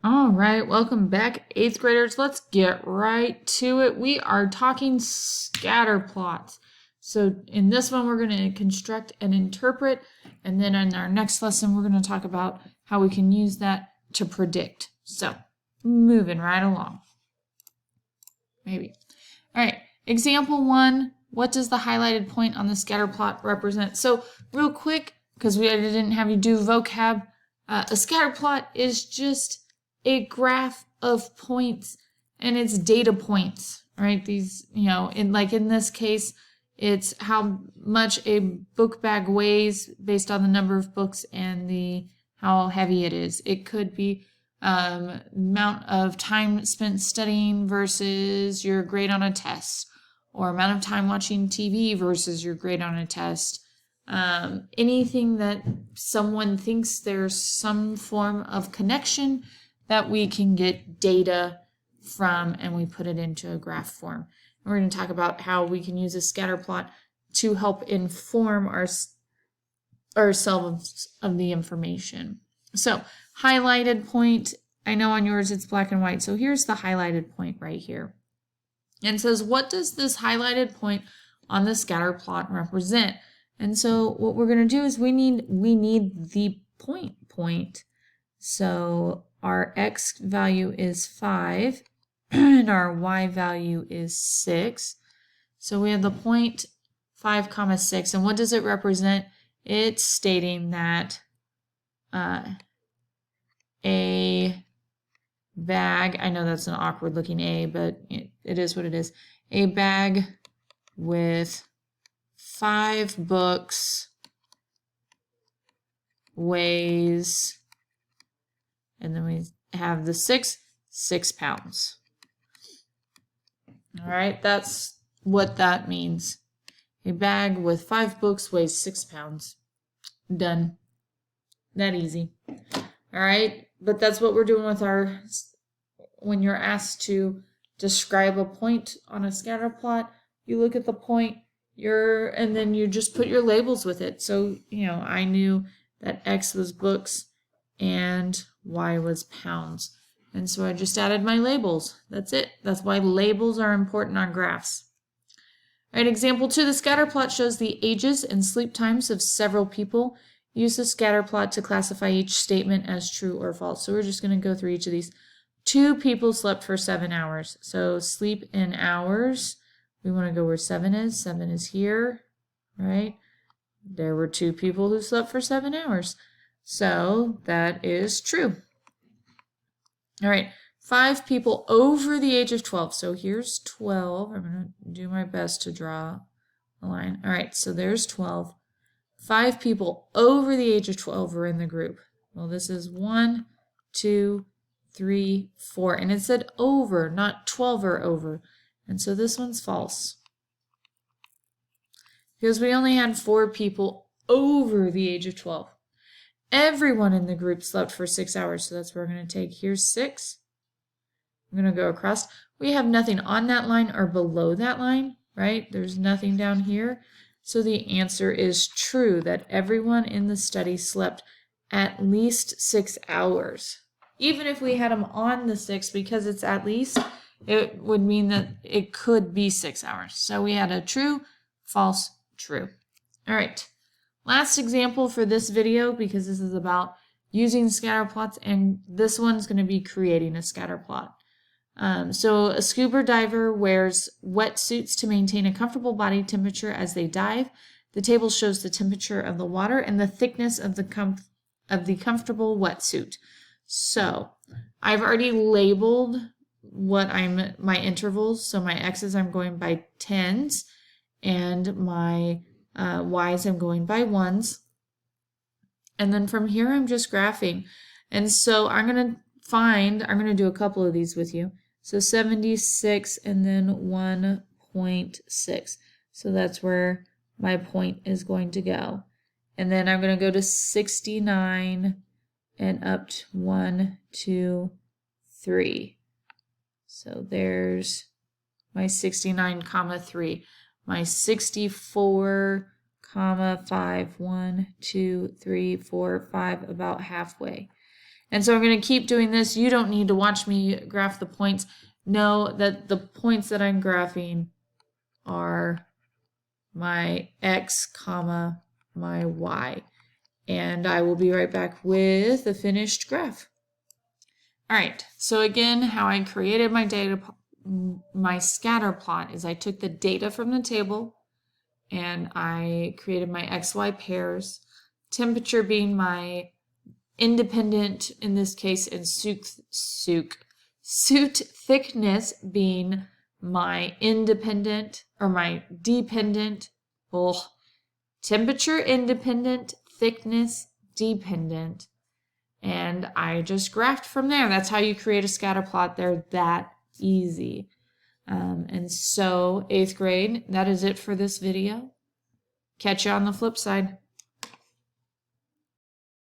All right, welcome back, 8th graders. Let's get right to it. We are talking scatter plots. So in this one, we're going to construct and interpret, and then in our next lesson, we're going to talk about how we can use that to predict. So moving right along. Maybe. All right, example 1, what does the highlighted point on the scatter plot represent? So real quick, because I didn't have you do vocab, a scatter plot is just a graph of points, and it's data points, right? These, in this case, it's how much a book bag weighs based on the number of books and how heavy it is. It could be amount of time spent studying versus your grade on a test, or amount of time watching TV versus your grade on a test. Anything that someone thinks there's some form of connection that we can get data from, and we put it into a graph form. And we're going to talk about how we can use a scatter plot to help inform ourselves of the information. So highlighted point, I know on yours it's black and white, so here's the highlighted point right here. And it says, what does this highlighted point on the scatter plot represent? And so what we're going to do is we need the point. So our x value is 5 and our y value is 6. So we have the point 5 comma 6. And what does it represent? It's stating that a bag, I know that's an awkward looking A, but it is what it is. A bag with 5 books weighs, and then we have the 6 pounds. All right, that's what that means. A bag with 5 books weighs 6 pounds. Done. That easy. All right, but that's what we're doing with when you're asked to describe a point on a scatter plot, you look at the point, and then you just put your labels with it. So, I knew that X was books and Y was pounds. And so I just added my labels. That's it. That's why labels are important on graphs. All right, example 2, the scatter plot shows the ages and sleep times of several people. Use the scatter plot to classify each statement as true or false. So we're just going to go through each of these. 2 people slept for 7 hours. So sleep in hours. We want to go where 7 is. 7 is here, right? There were 2 people who slept for 7 hours. So that is true. All right, 5 people over the age of 12. So here's 12. I'm going to do my best to draw a line. All right, so there's 12. 5 people over the age of 12 are in the group. Well, this is 1, 2, 3, 4. And it said over, not 12 or over. And so this one's false, because we only had 4 people over the age of 12. Everyone in the group slept for 6 hours, so that's what we're going to take. Here's 6. I'm going to go across. We have nothing on that line or below that line, right? There's nothing down here. So the answer is true, that everyone in the study slept at least 6 hours. Even if we had them on the 6, because it's at least, it would mean that it could be 6 hours. So we had a true, false, true. All right. Last example for this video, because this is about using scatter plots, and this one's going to be creating a scatter plot. So a scuba diver wears wetsuits to maintain a comfortable body temperature as they dive. The table shows the temperature of the water and the thickness of the comfortable wetsuit. So I've already labeled my intervals. So my X's I'm going by 10s, and my Y's I'm going by 1s. And then from here I'm just graphing. And so I'm going to do a couple of these with you. So 76 and then 1.6. So that's where my point is going to go. And then I'm going to go to 69 and up to 1, 2, 3. So there's my 69, 3. My 64, 5, 1, 2, 3, 4, 5, about halfway. And so I'm going to keep doing this. You don't need to watch me graph the points. Know that the points that I'm graphing are my X, comma, my Y. And I will be right back with the finished graph. All right, so again, how I created my data, my scatter plot is I took the data from the table and I created my XY pairs, temperature being my independent in this case, and suit thickness being my independent or my dependent. Oh, temperature independent, thickness dependent, and I just graphed from there. That's how you create a scatter plot. They're that easy. And so 8th grade, that is it for this video. Catch you on the flip side.